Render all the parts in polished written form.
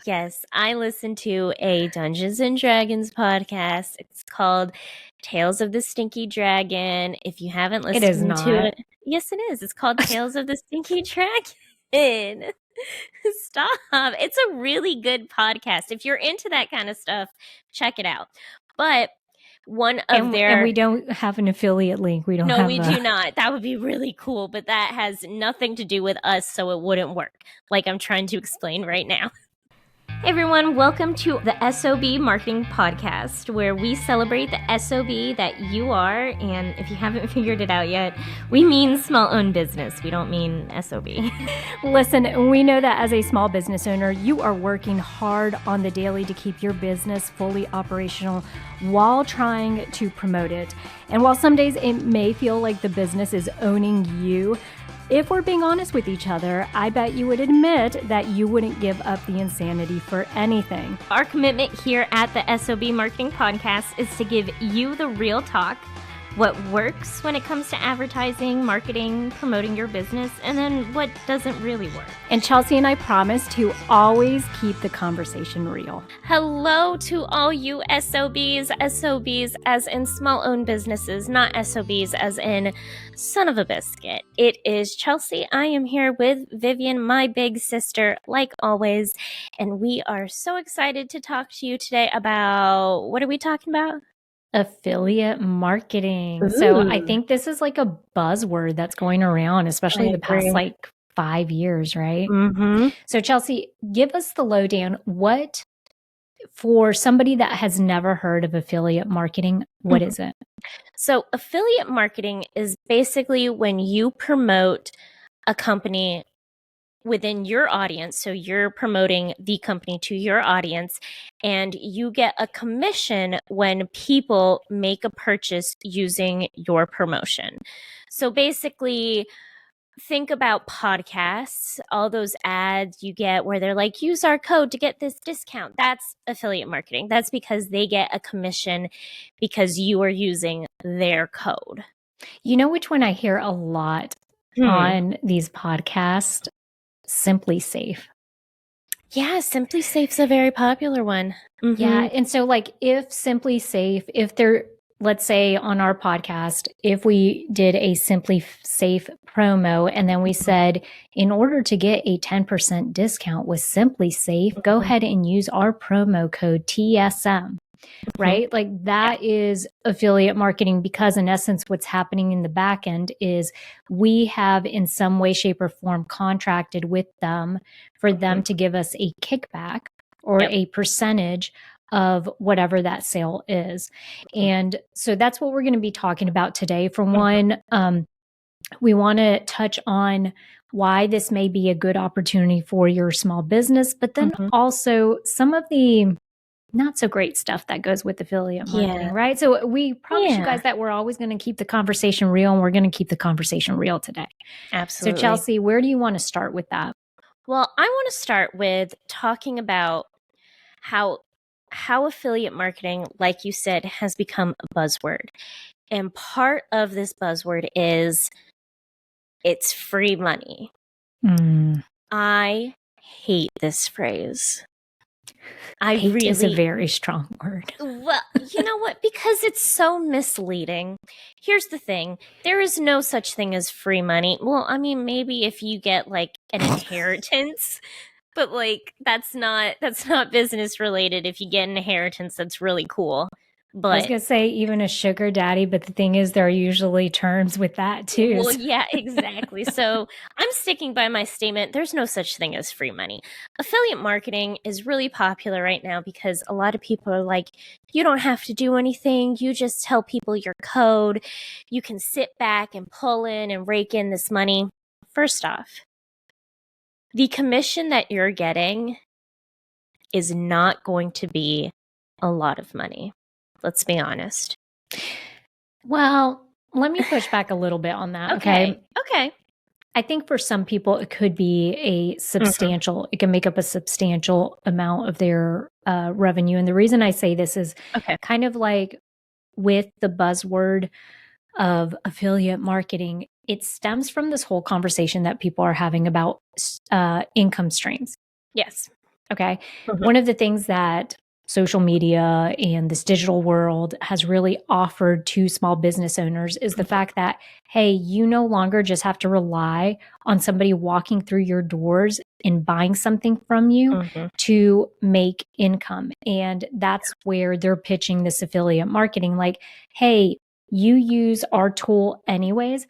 Yes, I listen to a Dungeons and Dragons podcast. It's called Tales of the Stinky Dragon. If you haven't It is listened to not. it, yes, it is. It's called Tales of the Stinky Dragon. Stop. It's a really good podcast. If you're into that kind of stuff, check it out. But one of And we don't have an affiliate link. We don't no, have we do not. That would be really cool, but that has nothing to do with us, so it wouldn't work, like I'm trying to explain right now. Hey everyone, welcome to the S.O.B Marketing Podcast, where we celebrate the S.O.B that you are, and if you haven't figured it out yet, we mean small-owned business. We don't mean S.O.B. Listen, we know that as a small business owner, you are working hard on the daily to keep your business fully operational while trying to promote it. And while some days it may feel like the business is owning you, if we're being honest with each other, I bet you would admit that you wouldn't give up the insanity for anything. Our commitment here at the S.O.B Marketing Podcast is to give you the real talk, what works when it comes to advertising, marketing, promoting your business, and then what doesn't really work. And Chelsea and I promise to always keep the conversation real. Hello to all you SOBs, SOBs as in small-owned businesses, not SOBs as in son of a biscuit. It is Chelsea. I am here with Vivian, my big sister, like always, and we are so excited to talk to you today about, what are we talking about? Affiliate marketing. Ooh. So I think this is like a buzzword that's going around, especially the past like 5 years, right? Mm-hmm. So Chelsea, give us the lowdown. What, for somebody that has never heard of affiliate marketing, what is it? So affiliate marketing is basically when you promote a company within your audience. So you're promoting the company to your audience, and you get a commission when people make a purchase using your promotion. So basically, think about podcasts, all those ads you get where they're like, use our code to get this discount. That's affiliate marketing. That's because they get a commission because you are using their code. You know which one I hear a lot on these podcasts? SimpliSafe. Yeah, SimpliSafe's a very popular one. Mm-hmm. Yeah, and so like if SimpliSafe, if they're, let's say on our podcast, if we did a SimpliSafe promo and then we said, in order to get a 10% discount with SimpliSafe, go ahead and use our promo code TSM. Right? Like that is affiliate marketing, because in essence, what's happening in the back end is we have in some way, shape, or form contracted with them for them to give us a kickback or a percentage of whatever that sale is. And so that's what we're going to be talking about today. For one, we want to touch on why this may be a good opportunity for your small business, but then also some of the not so great stuff that goes with affiliate marketing, right? So we promise you guys that we're always going to keep the conversation real, and we're going to keep the conversation real today. Absolutely. So Chelsea, where do you want to start with that? Well, I want to start with talking about how affiliate marketing, like you said, has become a buzzword. And part of this buzzword is it's free money. I hate this phrase. Hate is a very strong word. Well, you know what? Because it's so misleading. Here's the thing. There is no such thing as free money. Well, I mean, maybe if you get like an inheritance, but like that's not business related. If you get an inheritance, that's really cool. But I was going to say even a sugar daddy, but the thing is there are usually terms with that too. Well, yeah, exactly. So I'm sticking by my statement. There's no such thing as free money. Affiliate marketing is really popular right now because a lot of people are like, you don't have to do anything. You just tell people your code. You can sit back and pull in and rake in this money. First off, the commission that you're getting is not going to be a lot of money. Let's be honest. Well, let me push back a little bit on that. Okay. I think for some people, it could be a substantial, it can make up a substantial amount of their revenue. And the reason I say this is kind of like with the buzzword of affiliate marketing, it stems from this whole conversation that people are having about income streams. Yes. Okay. Mhm. One of the things that social media and this digital world has really offered to small business owners is the fact that, hey, you no longer just have to rely on somebody walking through your doors and buying something from you Mhm. to make income. And that's where they're pitching this affiliate marketing like, hey, you use our tool anyways,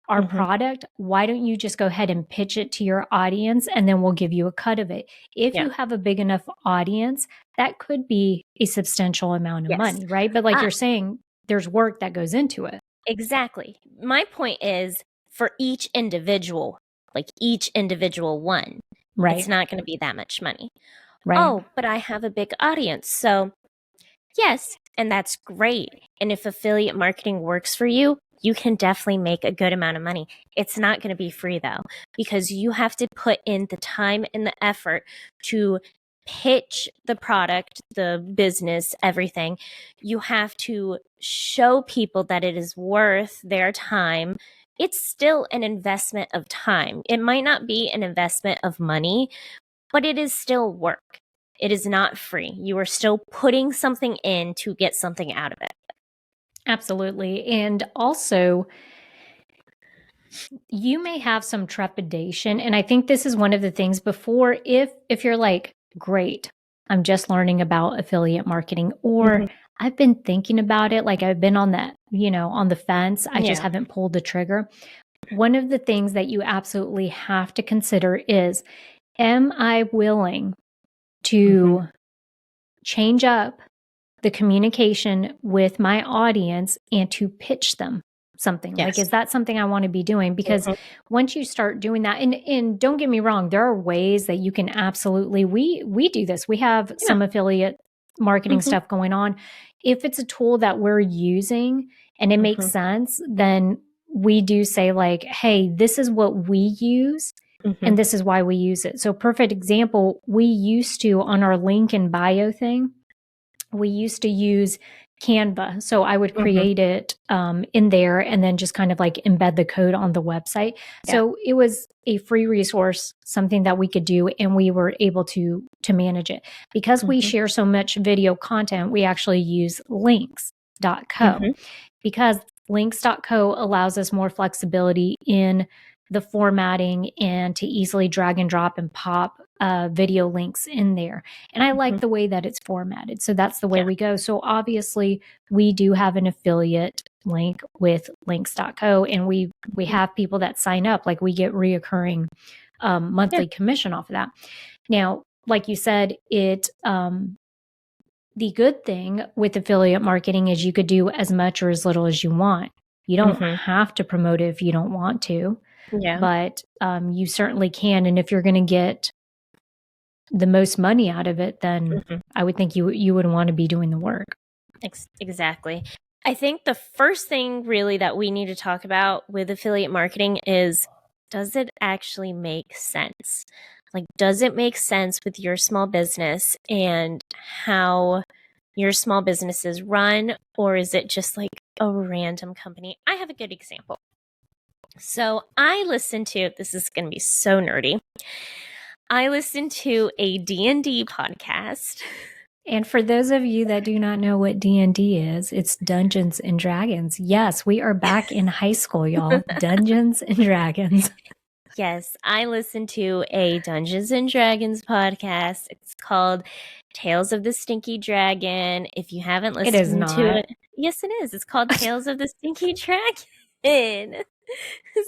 our Mhm. product, why don't you just go ahead and pitch it to your audience and then we'll give you a cut of it? If Yeah. you have a big enough audience, that could be a substantial amount of Yes. money, right? But like Ah, you're saying, there's work that goes into it, exactly. My point is for each individual, like each individual one, it's right? not going to be that much money. Right. Oh, but I have a big audience. So, yes, and that's great. And if affiliate marketing works for you, you can definitely make a good amount of money. It's not going to be free though, because you have to put in the time and the effort to pitch the product, the business, everything. You have to show people that it is worth their time. It's still an investment of time. It might not be an investment of money, but it is still work. It is not free. You are still putting something in to get something out of it. Absolutely. And also, you may have some trepidation. And I think this is one of the things before, if you're like, great, I'm just learning about affiliate marketing, or Mhm. I've been thinking about it, like I've been on that, on the fence. I just Yeah. haven't pulled the trigger. One of the things that you absolutely have to consider is, am I willing Mhm. to change up the communication with my audience and to pitch them something? Like, Yes. is that something I want to be doing? Because Mhm. once you start doing that, and don't get me wrong, there are ways that you can absolutely, we do this. We have Yeah. some affiliate marketing Mhm. stuff going on. If it's a tool that we're using and it makes Mhm. sense, then we do say like, hey, this is what we use Mhm. and this is why we use it. So perfect example, we used to on our link and bio thing, we used to use Canva. So I would Mhm. create it in there and then just kind of like embed the code on the website. Yeah. So it was a free resource, something that we could do, and we were able to manage it. Because we Mhm. share so much video content, we actually use links.co Mhm. because links.co allows us more flexibility in the formatting and to easily drag and drop and pop video links in there. And I like Mhm. the way that it's formatted. So that's the way Yeah. we go. So obviously, we do have an affiliate link with links.co, and we Mhm. have people that sign up. Like we get reoccurring Yeah. monthly commission off of that. Now, like you said, the good thing with affiliate marketing is you could do as much or as little as you want. You don't Mhm. have to promote it if you don't want to, Yeah. but you certainly can. And if you're going to get the most money out of it, then Mhm. I would think you would want to be doing the work. Exactly. I think the first thing really that we need to talk about with affiliate marketing is, does it actually make sense? Like, does it make sense with your small business and how your small business is run, or is it just like a random company? I have a good example. So I listened to, this is going to be so nerdy. I listened to a D&D podcast. And for those of you that do not know what D&D is, it's Dungeons and Dragons. Yes, we are back in high school, y'all. Dungeons and Dragons. Yes, I listened to a Dungeons and Dragons podcast. It's called Tales of the Stinky Dragon. If you haven't It is listened to not. it, yes, it is. It's called Tales of the Stinky Dragon.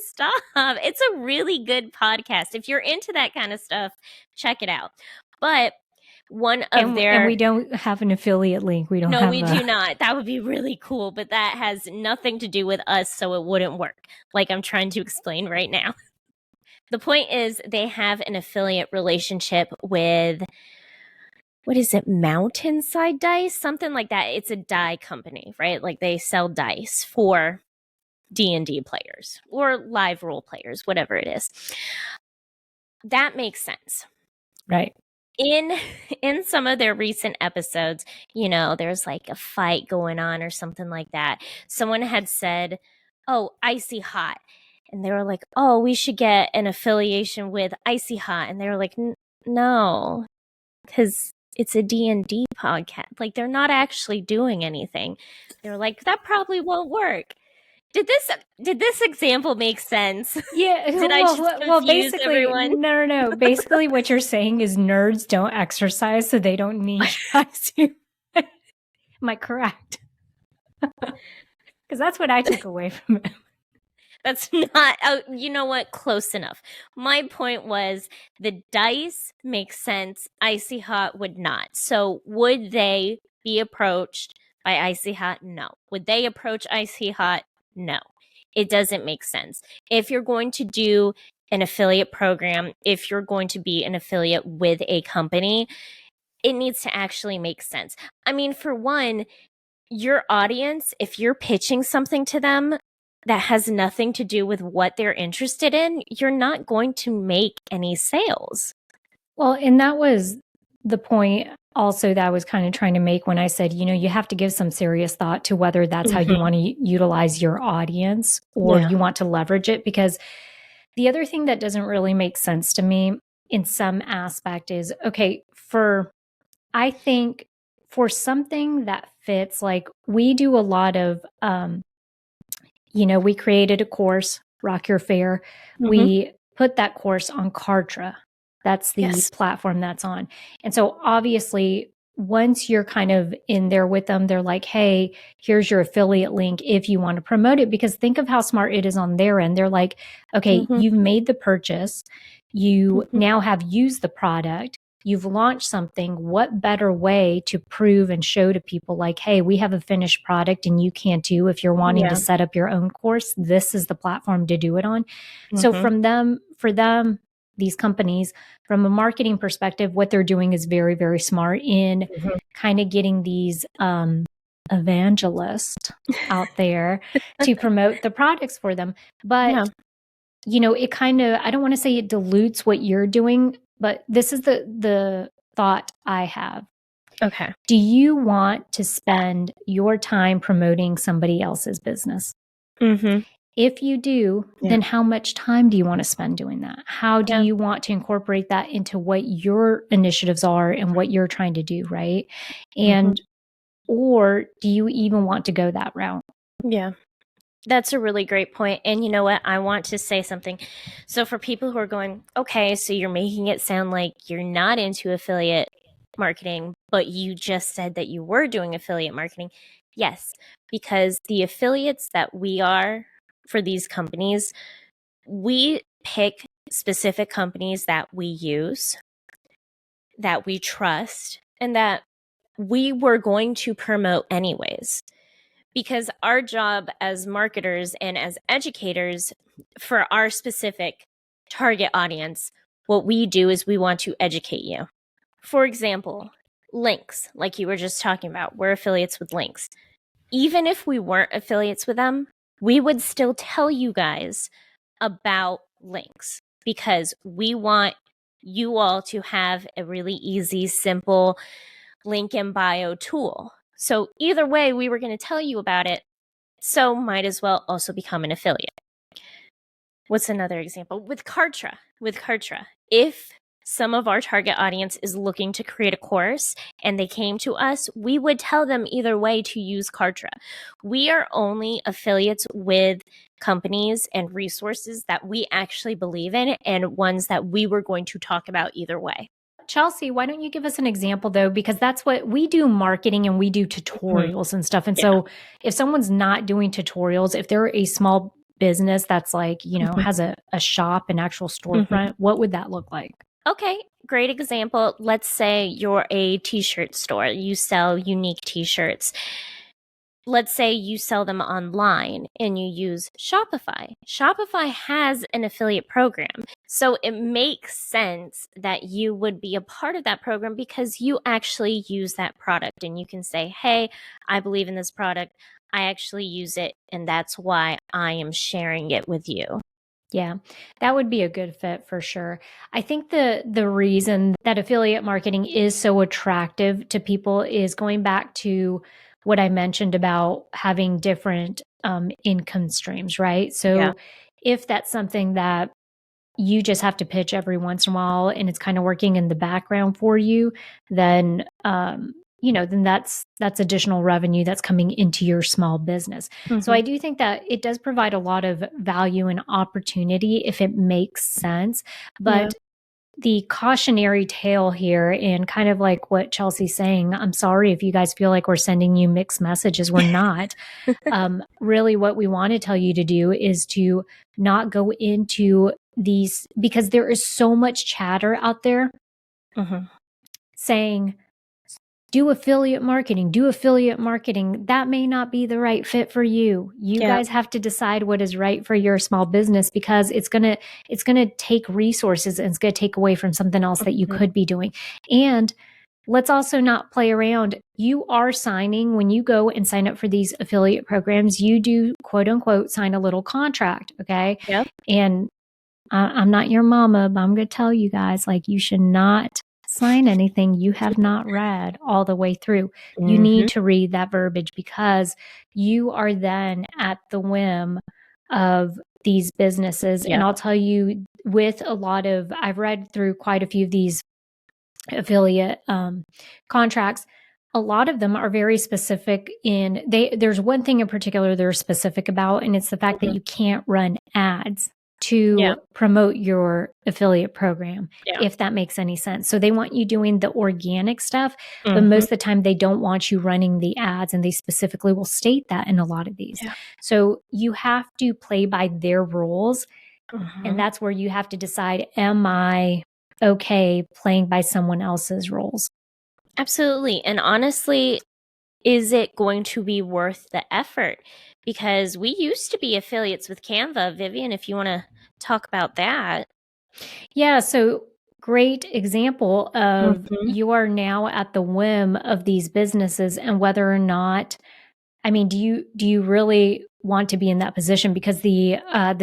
Stop. It's a really good podcast. If you're into that kind of stuff, check it out. But one of And their we don't have an affiliate link. We don't no, have we a do not. That would be really cool, but that has nothing to do with us, so it wouldn't work. Like I'm trying to explain right now. The point is they have an affiliate relationship with, what is it, Mountainside Dice? Something like that. It's a die company, right? Like they sell dice for D&D players or live role players, whatever it is. That makes sense. right. In in some of their recent episodes, there's like a fight going on or something like that. Someone had said, "Oh, Icy Hot." And they were like, "Oh, we should get an affiliation with Icy Hot." And they were like, "No. because it's a D&D podcast. Like, they're not actually doing anything. They're like, that probably won't work. Did this example make sense? Yeah, Did I just well, confuse basically, everyone? no. Basically, what you're saying is nerds don't exercise, so they don't need guys to. Am I correct? Because that's what I took away from it. That's not, oh, you know what? Close enough. My point was the dice makes sense. Icy Hot would not. So would they be approached by Icy Hot? No. Would they approach Icy Hot? No. It doesn't make sense. If you're going to do an affiliate program, if you're going to be an affiliate with a company, it needs to actually make sense. I mean, for one, your audience, if you're pitching something to them that has nothing to do with what they're interested in, you're not going to make any sales. Well, and that was the point also that I was kind of trying to make when I said, you have to give some serious thought to whether that's how you want to utilize your audience or you want to leverage it. Because the other thing that doesn't really make sense to me in some aspect is, okay, I think for something that fits, like we do a lot of, we created a course, Rock Your Fair. We put that course on Kartra. That's the platform that's on. And so obviously, once you're kind of in there with them, they're like, hey, here's your affiliate link if you want to promote it. Because think of how smart it is on their end. They're like, okay, you've made the purchase. You now have used the product. You've launched something. What better way to prove and show to people like, hey, we have a finished product and you can too. If you're wanting to set up your own course, this is the platform to do it on. So for them, these companies, from a marketing perspective, what they're doing is very, very smart in kind of getting these evangelists out there to promote the products for them. But, it kind of, I don't want to say it dilutes what you're doing, but this is the thought I have. Okay. Do you want to spend your time promoting somebody else's business? If you do, then how much time do you want to spend doing that? How do you want to incorporate that into what your initiatives are and what you're trying to do, right? And or do you even want to go that route? Yeah. That's a really great point. And you know what? I want to say something. So for people who are going, okay, so you're making it sound like you're not into affiliate marketing, but you just said that you were doing affiliate marketing. Yes, because the affiliates that we are for these companies, we pick specific companies that we use, that we trust, and that we were going to promote anyways. Because our job as marketers and as educators for our specific target audience, what we do is we want to educate you. For example, links, like you were just talking about, we're affiliates with links. Even if we weren't affiliates with them, we would still tell you guys about links because we want you all to have a really easy, simple link in bio tool. So either way, we were going to tell you about it. So might as well also become an affiliate. What's another example? With Kartra. If some of our target audience is looking to create a course and they came to us, we would tell them either way to use Kartra. We are only affiliates with companies and resources that we actually believe in and ones that we were going to talk about either way. Chelsea, why don't you give us an example though? Because that's what we do, marketing, and we do tutorials and stuff. And so if someone's not doing tutorials, if they're a small business that's like, has a shop, an actual storefront, what would that look like? Okay, great example. Let's say you're a t-shirt store. You sell unique t-shirts. Let's say you sell them online and you use Shopify. Shopify has an affiliate program. So it makes sense that you would be a part of that program because you actually use that product and you can say, hey, I believe in this product. I actually use it and that's why I am sharing it with you. Yeah, that would be a good fit for sure. I think the reason that affiliate marketing is so attractive to people is going back to what I mentioned about having different income streams, right? So if that's something that you just have to pitch every once in a while and it's kind of working in the background for you, then then that's additional revenue that's coming into your small business. So I do think that it does provide a lot of value and opportunity if it makes sense. But the cautionary tale here, and kind of like what Chelsea's saying, I'm sorry if you guys feel like we're sending you mixed messages. We're not. Really, what we want to tell you to do is to not go into these, because there is so much chatter out there saying, do affiliate marketing. That may not be the right fit for you. You guys have to decide what is right for your small business, because it's going to take resources and it's going to take away from something else that you could be doing. And let's also not play around. You are signing, when you go and sign up for these affiliate programs, you do, quote unquote, sign a little contract. Okay. Yep. And I'm not your mama, but I'm going to tell you guys, like, you should not sign anything you have not read all the way through. You need to read that verbiage, because you are then at the whim of these businesses. And I'll tell you, with a lot of, I've read through quite a few of these affiliate contracts. A lot of them are very specific in, there's one thing in particular they're specific about, and it's the fact that you can't run ads to promote your affiliate program, if that makes any sense. So they want you doing the organic stuff, but most of the time they don't want you running the ads, and they specifically will state that in a lot of these. So you have to play by their rules, and that's where you have to decide, am I okay playing by someone else's rules? Absolutely. And honestly, is it going to be worth the effort? Because we used to be affiliates with Canva. Vivian, if you want to talk about that. Yeah, so great example of you are now at the whim of these businesses, and whether or not, I mean, do you really want to be in that position? Because the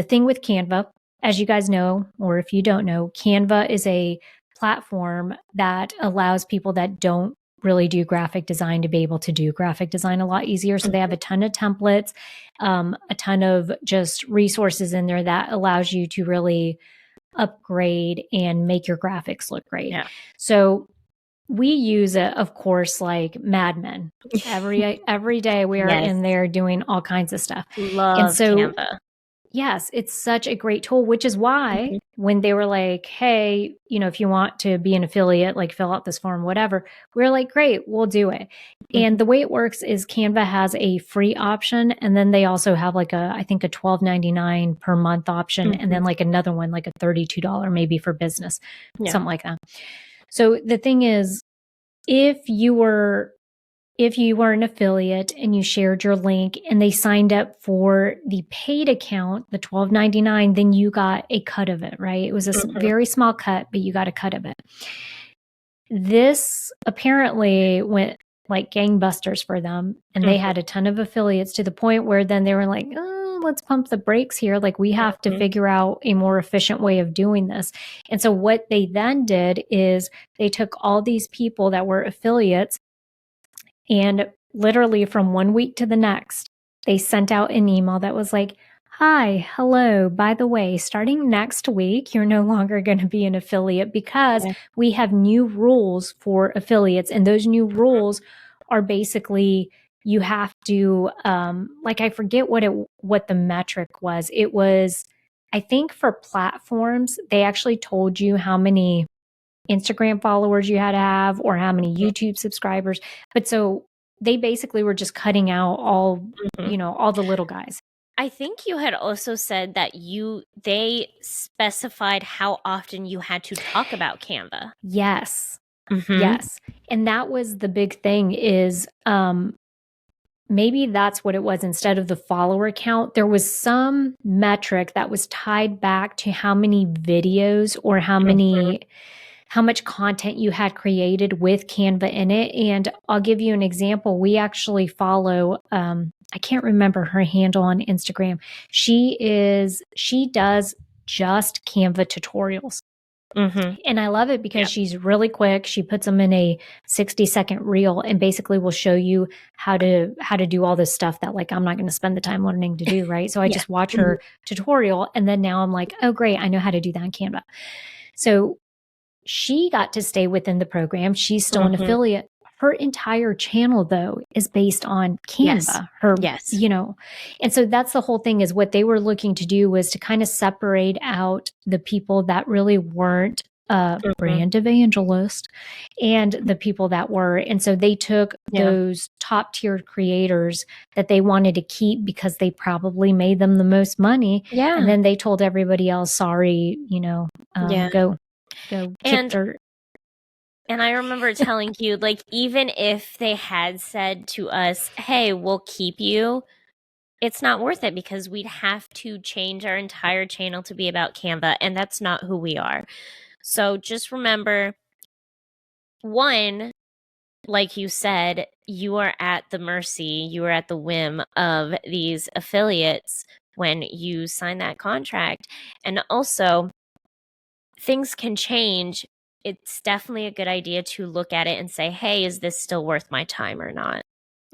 thing with Canva, as you guys know, or if you don't know, Canva is a platform that allows people that don't really do graphic design to be able to do graphic design a lot easier. So they have a ton of templates, a ton of just resources in there that allows you to really upgrade and make your graphics look great. So we use it, of course, like madmen. Every day we are in there doing all kinds of stuff. Love Canva. Yes, it's such a great tool, which is why when they were like, hey, if you want to be an affiliate, like fill out this form, whatever, we're like, great, we'll do it. And the way it works is Canva has a free option, and then they also have like I think a $12.99 per month option, and then like another one, like a $32 maybe for business, something like that. So the thing is, if you were an affiliate and you shared your link and they signed up for the paid account, the $12.99, then you got a cut of it, right? It was a very small cut, but you got a cut of it. This apparently went like gangbusters for them, and they had a ton of affiliates, to the point where then they were like, oh, let's pump the brakes here. Like, we have to figure out a more efficient way of doing this. And so what they then did is they took all these people that were affiliates, and literally from one week to the next, they sent out an email that was like, hi, hello, by the way, starting next week, you're no longer going to be an affiliate, because we have new rules for affiliates. And those new rules are basically, you have to, like, I forget what the metric was. It was, I think for platforms, they actually told you how many Instagram followers you had to have, or how many YouTube subscribers. But so they basically were just cutting out all, all the little guys. I think you had also said that they specified how often you had to talk about Canva. Yes. Yes. And that was the big thing, is maybe that's what it was. Instead of the follower count, there was some metric that was tied back to how many videos, or how much content you had created with Canva in it. And I'll give you an example. We actually follow, I can't remember her handle on Instagram. She does just Canva tutorials. Mm-hmm. And I love it because Yeah. she's really quick. She puts them in a 60-second reel and basically will show you how to do all this stuff that like I'm not going to spend the time learning to do, right? So I Yeah. just watch her tutorial and then now I'm like, "Oh great, I know how to do that in Canva." So she got to stay within the program. She's still an Mm-hmm. affiliate. Her entire channel though is based on Yes. Canva. Her, Yes. and so that's the whole thing is what they were looking to do was to kind of separate out the people that really weren't brand evangelist and the people that were. And so they took Yeah. those top tier creators that they wanted to keep because they probably made them the most money. Yeah. And then they told everybody else, sorry, Yeah. go kick And dirt. I remember telling you, like, even if they had said to us, hey, we'll keep you, it's not worth it because we'd have to change our entire channel to be about Canva, and that's not who we are. So just remember, one, like you said, you are at the mercy, you are at the whim of these affiliates when you sign that contract. And also, things can change. It's definitely a good idea to look at it and say, hey, is this still worth my time or not?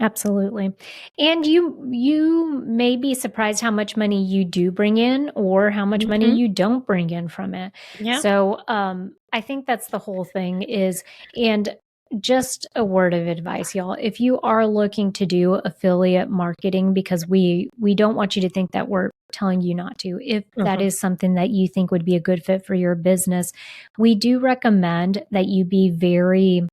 Absolutely. And you may be surprised how much money you do bring in or how much money you don't bring in from it. Yeah. So I think that's the whole thing is, and just a word of advice, y'all. If you are looking to do affiliate marketing, because we don't want you to think that we're telling you not to, if that is something that you think would be a good fit for your business, we do recommend that you be very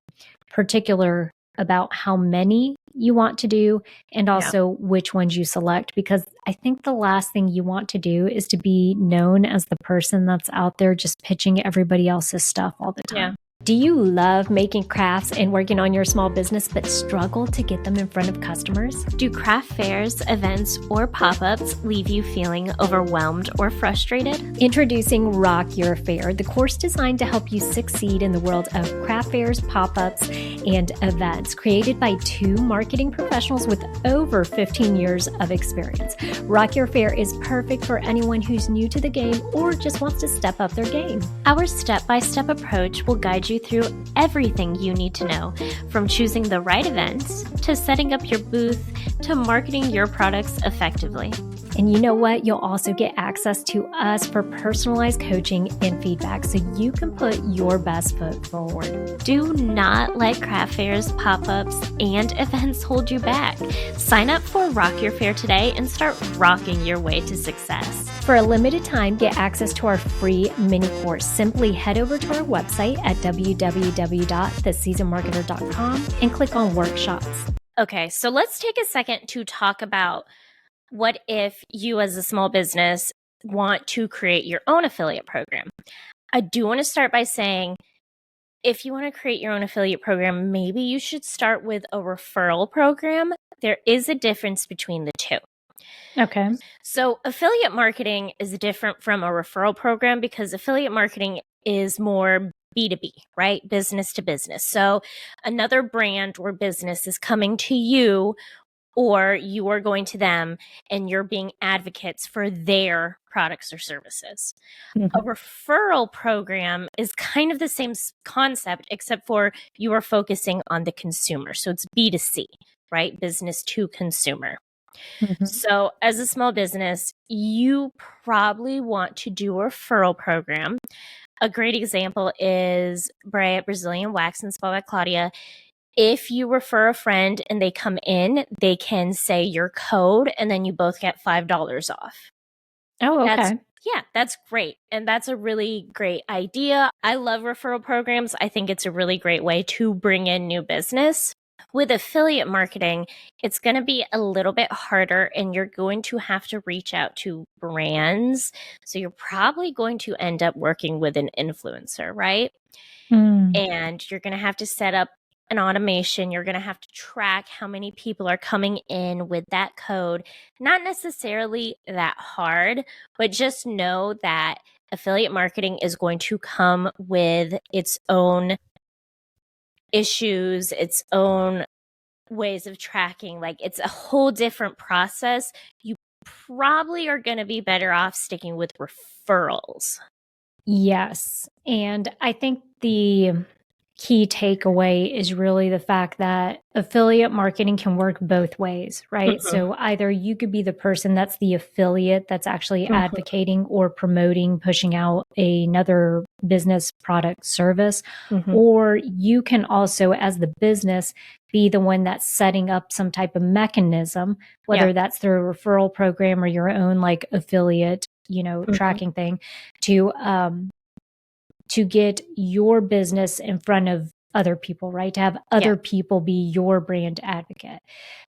particular about how many you want to do and also which ones you select, because I think the last thing you want to do is to be known as the person that's out there just pitching everybody else's stuff all the time. Yeah. Do you love making crafts and working on your small business but struggle to get them in front of customers? Do craft fairs, events, or pop-ups leave you feeling overwhelmed or frustrated? Introducing Rock Your Fair, the course designed to help you succeed in the world of craft fairs, pop-ups, and events, created by two marketing professionals with over 15 years of experience. Rock Your Fair is perfect for anyone who's new to the game or just wants to step up their game. Our step-by-step approach will guide you through everything you need to know, from choosing the right events, to setting up your booth, to marketing your products effectively. And you know what? You'll also get access to us for personalized coaching and feedback so you can put your best foot forward. Do not let craft fairs, pop-ups, and events hold you back. Sign up for Rock Your Fair today and start rocking your way to success. For a limited time, get access to our free mini course. Simply head over to our website at www.theseasonmarketer.com and click on workshops. Okay, so let's take a second to talk about what if you as a small business want to create your own affiliate program. I do want to start by saying, if you want to create your own affiliate program, maybe you should start with a referral program. There is a difference between the two. Okay. So affiliate marketing is different from a referral program because affiliate marketing is more B2B, right? Business to business. So another brand or business is coming to you, or you are going to them and you're being advocates for their products or services. A referral program is kind of the same concept, except for you are focusing on the consumer. So it's B2C, right? Business to consumer. So as a small business, you probably want to do a referral program. A great example is Brea Brazilian Wax and Spa by Claudia. If you refer a friend and they come in, they can say your code and then you both get $5 off. Oh, okay. That's great. And that's a really great idea. I love referral programs. I think it's a really great way to bring in new business. With affiliate marketing, it's going to be a little bit harder and you're going to have to reach out to brands. So you're probably going to end up working with an influencer, right? And you're going to have to set up an automation. You're going to have to track how many people are coming in with that code. Not necessarily that hard, but just know that affiliate marketing is going to come with its own issues, its own ways of tracking. Like, it's a whole different process. You probably are going to be better off sticking with referrals. Yes. And I think the key takeaway is really the fact that affiliate marketing can work both ways, right? Mhm, So either you could be the person that's the affiliate that's actually mhm, advocating or promoting, pushing out another business product service, mhm. or you can also, as the business, be the one that's setting up some type of mechanism, Yeah. whether that's through a referral program or your own like affiliate, Mhm. tracking thing to get your business in front of other people, right? To have Yeah. other people be your brand advocate.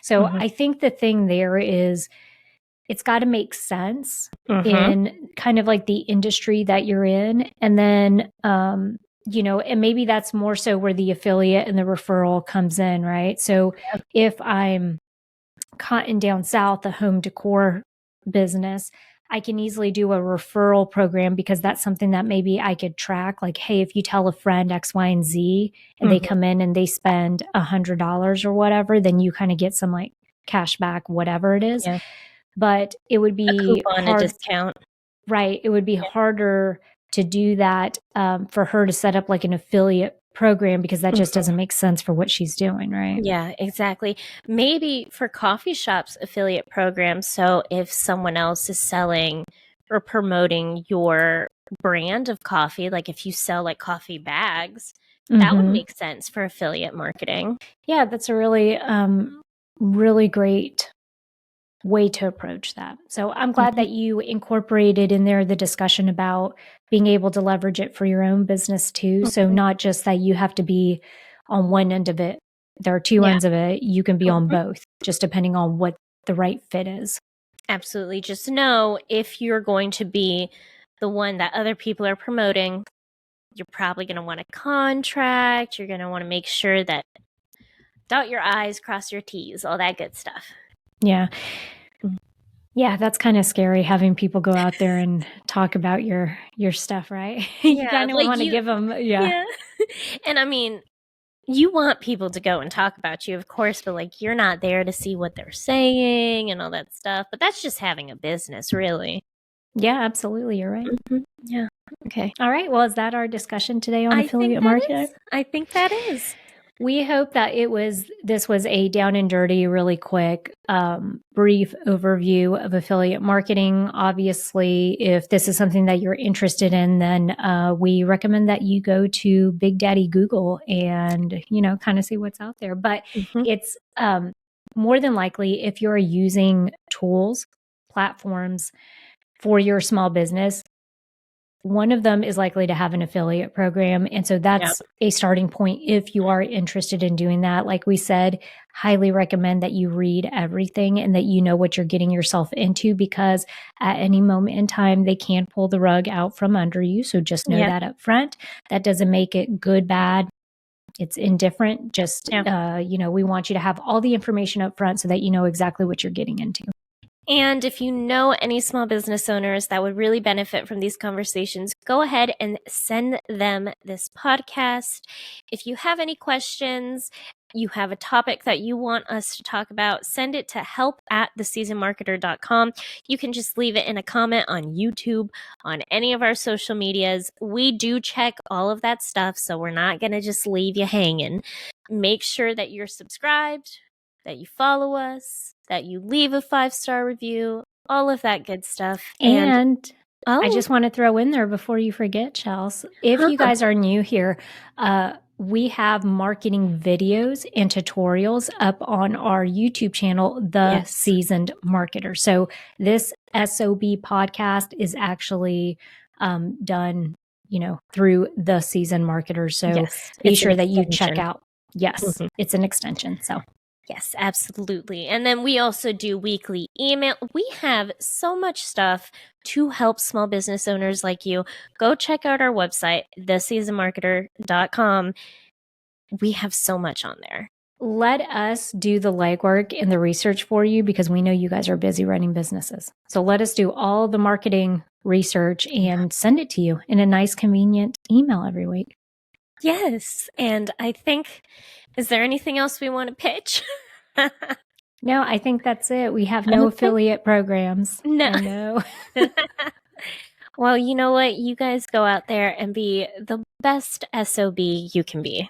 So Mhm, I think the thing there is it's got to make sense mhm. in kind of like the industry that you're in. And then, and maybe that's more so where the affiliate and the referral comes in, right? So if I'm Cotton Down South, a home decor business, I can easily do a referral program because that's something that maybe I could track. Like, hey, if you tell a friend X, Y, and Z, and they Mhm. come in and they spend $100 or whatever, then you kind of get some like cash back, whatever it is. Yeah. But it would A be coupon, a hard, discount. right? It would be Yeah. harder to do that for her to set up like an affiliate program because that just Mhm. doesn't make sense for what she's doing, right? Yeah, exactly. Maybe for coffee shops affiliate programs, so if someone else is selling or promoting your brand of coffee, like if you sell like coffee bags, that would Mm-hmm. make sense for affiliate marketing. Yeah, that's a really, really great way to approach that. So I'm glad Mhm, that you incorporated in there the discussion about being able to leverage it for your own business too. So mhm. not just that you have to be on one end of it, there are two Yeah. ends of it. You can be on Mhm. both, just depending on what the right fit is. Absolutely. Just know if you're going to be the one that other people are promoting, you're probably going to want a contract. You're going to want to make sure that dot your I's, cross your T's, all that good stuff. Yeah. Mhm. Yeah, that's kind of scary having people go out there and talk about your stuff, right? You Yeah, kind of like want to you, give them, yeah. yeah. And I mean, you want people to go and talk about you, of course, but like you're not there to see what they're saying and all that stuff. But that's just having a business, really. Yeah, absolutely. You're right. Yeah. Okay. All right. Well, is that our discussion today on I think affiliate that marketing? is. I think that is. We hope that this was a down and dirty, really quick, brief overview of affiliate marketing. Obviously, if this is something that you're interested in, then we recommend that you go to Big Daddy Google and kind of see what's out there. But Mhm. it's more than likely if you're using tools, platforms for your small business, one of them is likely to have an affiliate program. And so Yeah. that's a starting point if you are interested in doing that. Like we said, highly recommend that you read everything and that you know what you're getting yourself into because at any moment in time, they can pull the rug out from under you. So just know Yeah. that up front. That doesn't make it good, bad. It's indifferent. Just, Yeah. we want you to have all the information up front so that you know exactly what you're getting into. And if you know any small business owners that would really benefit from these conversations, go ahead and send them this podcast. If you have any questions, you have a topic that you want us to talk about, send it to help@theseasonmarketer.com. You can just leave it in a comment on YouTube, on any of our social medias. We do check all of that stuff, so we're not going to just leave you hanging. Make sure that you're subscribed, that you follow us, that you leave a 5-star review, all of that good stuff. And And I oh, just want to throw in there before you forget, Chels, if you huh, guys are new here, we have marketing videos and tutorials up on our YouTube channel, The yes, Seasoned Marketer. So this S.O.B podcast is actually done, through The Seasoned Marketer. So yes, be it's an sure that you check extension. out. Yes, Mhm. it's an extension. So Yes, absolutely. And then we also do weekly email. We have so much stuff to help small business owners like you. Go check out our website, theseasonmarketer.com. We have so much on there. let us do the legwork and the research for you because we know you guys are busy running businesses. So let us do all the marketing research and send it to you in a nice, convenient email every week. Yes. And I think, is there anything else we want to pitch? No, I think that's it. We have no Okay. affiliate programs. No. I know. Well, you know what? You guys go out there and be the best SOB you can be.